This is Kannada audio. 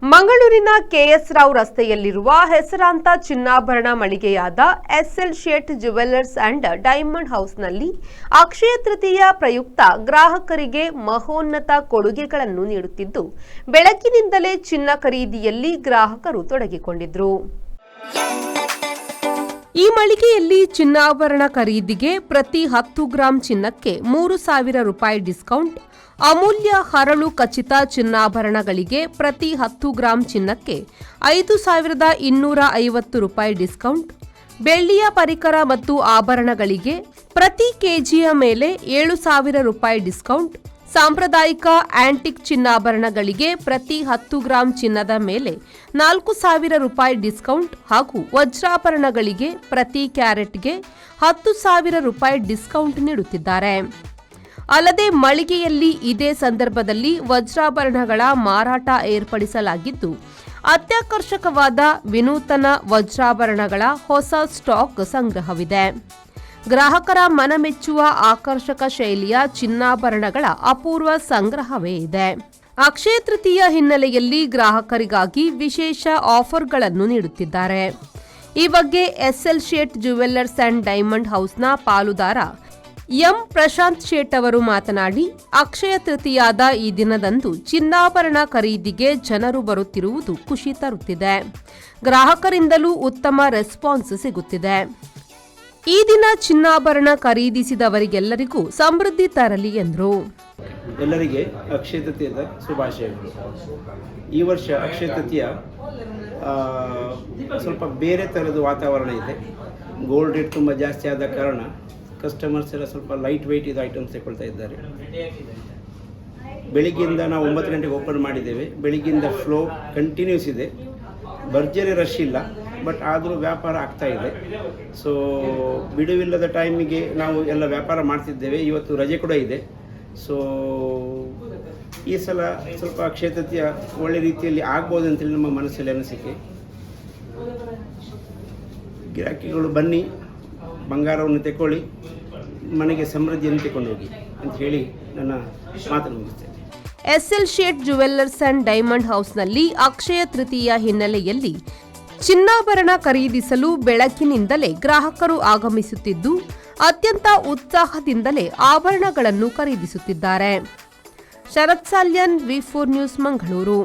ಮಂಗಳೂರಿನ ಕೆಎಸ್ ರಾವ್ ರಸ್ತೆಯಲ್ಲಿರುವ ಹೆಸರಾಂತ ಚಿನ್ನಾಭರಣ ಮಳಿಗೆಯಾದ SL Shet jewellers and diamond ಹೌಸ್ನಲ್ಲಿ ಅಕ್ಷಯ ತೃತೀಯ ಪ್ರಯುಕ್ತ ಗ್ರಾಹಕರಿಗೆ ಮಹೋನ್ನತ ಕೊಡುಗೆಗಳನ್ನು ನೀಡುತ್ತಿದ್ದು, ಬೆಳಗಿನಿಂದಲೇ ಚಿನ್ನ ಖರೀದಿಯಲ್ಲಿ ಗ್ರಾಹಕರು ತೊಡಗಿಕೊಂಡಿದ್ರು. ಈ ಮಳಿಗೆಯಲ್ಲಿ ಚಿನ್ನಾಭರಣ ಖರೀದಿಗೆ ಪ್ರತಿ 10 ಗ್ರಾಂ ಚಿನ್ನಕ್ಕೆ 3,000 ರೂಪಾಯಿ ಡಿಸ್ಕೌಂಟ್, ಅಮೂಲ್ಯ ಹರಳು ಖಚಿತ ಚಿನ್ನಾಭರಣಗಳಿಗೆ ಪ್ರತಿ 10 ಗ್ರಾಂ ಚಿನ್ನಕ್ಕೆ 5,250 ರೂಪಾಯಿ ಡಿಸ್ಕೌಂಟ್, ಬೆಳ್ಳಿಯ ಪರಿಕರ ಮತ್ತು ಆಭರಣಗಳಿಗೆ ಪ್ರತಿ ಕೆಜಿಯ ಮೇಲೆ 7,000 ರೂಪಾಯಿ ಡಿಸ್ಕೌಂಟ್, ಸಾಂಪ್ರದಾಯಿಕ ಆಂಟಿಕ್ ಚಿನ್ನಾಭರಣಗಳಿಗೆ ಪ್ರತಿ 10 ಗ್ರಾಂ ಚಿನ್ನದ ಮೇಲೆ 4,000 ರೂಪಾಯಿ ಡಿಸ್ಕೌಂಟ್ ಹಾಗೂ ವಜ್ರಾಭರಣಗಳಿಗೆ ಪ್ರತಿ ಕ್ಯಾರೆಟ್ಗೆ 10,000 ರೂಪಾಯಿ ಡಿಸ್ಕೌಂಟ್ ನೀಡುತ್ತಿದ್ದಾರೆ. ಅಲ್ಲದೆ ಮಳಿಗೆಯಲ್ಲಿ ಇದೇ ಸಂದರ್ಭದಲ್ಲಿ ವಜ್ರಾಭರಣಗಳ ಮಾರಾಟ ಏರ್ಪಡಿಸಲಾಗಿದ್ದು, ಅತ್ಯಾಕರ್ಷಕವಾದ ವಿನೂತನ ವಜ್ರಾಭರಣಗಳ ಹೊಸ ಸ್ಟಾಕ್ ಸಂಗ್ರಹವಿದೆ. ಗ್ರಾಹಕರ ಮನಮೆಚ್ಚುವ ಆಕರ್ಷಕ ಶೈಲಿಯ ಚಿನ್ನಾಭರಣಗಳ ಅಪೂರ್ವ ಸಂಗ್ರಹವೇ ಇದೆ. ಅಕ್ಷಯ ತೃತೀಯ ಹಿನ್ನೆಲೆಯಲ್ಲಿ ಗ್ರಾಹಕರಿಗಾಗಿ ವಿಶೇಷ ಆಫರ್ಗಳನ್ನು ನೀಡುತ್ತಿದ್ದಾರೆ. ಈ ಬಗ್ಗೆ SL Shet jewellers and diamond ಹೌಸ್ನ ಪಾಲುದಾರ ಎಂ ಪ್ರಶಾಂತ್ ಶೇಟ್ ಅವರು ಮಾತನಾಡಿ, ಅಕ್ಷಯ ತೃತೀಯಾದ ಈ ದಿನದಂದು ಚಿನ್ನಾಭರಣ ಖರೀದಿಗೆ ಜನರು ಬರುತ್ತಿರುವುದು ಖುಷಿ ತರುತ್ತಿದೆ. ಗ್ರಾಹಕರಿಂದಲೂ ಉತ್ತಮ ರೆಸ್ಪಾನ್ಸ್ ಸಿಗುತ್ತಿದೆ. ಈ ದಿನ ಚಿನ್ನಾಭರಣ ಖರೀದಿಸಿದವರಿಗೆಲ್ಲರಿಗೂ ಸಮೃದ್ಧಿ ತರಲಿ ಎಂದರು. ಎಲ್ಲರಿಗೆ ಅಕ್ಷಯ ತೃತೀಯದ ಶುಭಾಶಯಗಳು. ಈ ವರ್ಷ ಅಕ್ಷಯ ತೃತೀಯ ಸ್ವಲ್ಪ ಬೇರೆ ಥರದ ವಾತಾವರಣ ಇದೆ. ಗೋಲ್ಡ್ ರೇಟ್ ತುಂಬ ಜಾಸ್ತಿ ಆದ ಕಾರಣ ಕಸ್ಟಮರ್ಸ್ ಎಲ್ಲ ಸ್ವಲ್ಪ ಲೈಟ್ ವೆಯ್ಟ್ ಇದು ಐಟಮ್ಸ್ ತಗೊಳ್ತಾ ಇದ್ದಾರೆ. ಬೆಳಿಗ್ಗೆಯಿಂದ ನಾವು 9 ಗಂಟೆಗೆ ಓಪನ್ ಮಾಡಿದ್ದೇವೆ. ಬೆಳಿಗ್ಗೆಯಿಂದ ಫ್ಲೋ ಕಂಟಿನ್ಯೂಸ್ ಇದೆ. ಭರ್ಜರಿ ರಶ್ ಇಲ್ಲ, ಬಟ್ ಆದರೂ ವ್ಯಾಪಾರ ಆಗ್ತಾ ಇದೆ. ಸೊ ಬಿಡುವಿಲ್ಲದ ಟೈಮಿಗೆ ನಾವು ಎಲ್ಲ ವ್ಯಾಪಾರ ಮಾಡ್ತಿದ್ದೇವೆ. ಇವತ್ತು ರಜೆ ಕೂಡ ಇದೆ. ಸೊ ಈ ಸಲ ಸ್ವಲ್ಪ ಅಕ್ಷಯ ತೃತೀಯ ಒಳ್ಳೆ ರೀತಿಯಲ್ಲಿ ಆಗ್ಬೋದು ಅಂತೇಳಿ ನಮ್ಮ ಮನಸ್ಸಲ್ಲಿ ಅನಿಸಿಕೆ. ಗಿರಾಕಿಗಳು ಬನ್ನಿ, ಬಂಗಾರವನ್ನು ತೆಕ್ಕೊಳ್ಳಿ, ಮನೆಗೆ ಸಮೃದ್ಧಿಯನ್ನು ತೆಕೊಂಡು ಹೋಗಿ ಅಂತ ಹೇಳಿ ನನ್ನ ಮಾತನ್ನು ಮುಗಿಸ್ತೇನೆ. SL Shet jewellers and diamond ಹೌಸ್ನಲ್ಲಿ ಅಕ್ಷಯ ತೃತೀಯ ಹಿನ್ನೆಲೆಯಲ್ಲಿ ಚಿನ್ನಾಭರಣ ಖರೀದಿಸಲು ಬೆಳಕಿನಿಂದಲೇ ಗ್ರಾಹಕರು ಆಗಮಿಸುತ್ತಿದ್ದು, ಅತ್ಯಂತ ಉತ್ಸಾಹದಿಂದಲೇ ಆಭರಣಗಳನ್ನು ಖರೀದಿಸುತ್ತಿದ್ದಾರೆ. ಶರತ್ ಸಾಲ್ಯನ್, ವಿ4 ನ್ಯೂಸ್, ಮಂಗಳೂರು.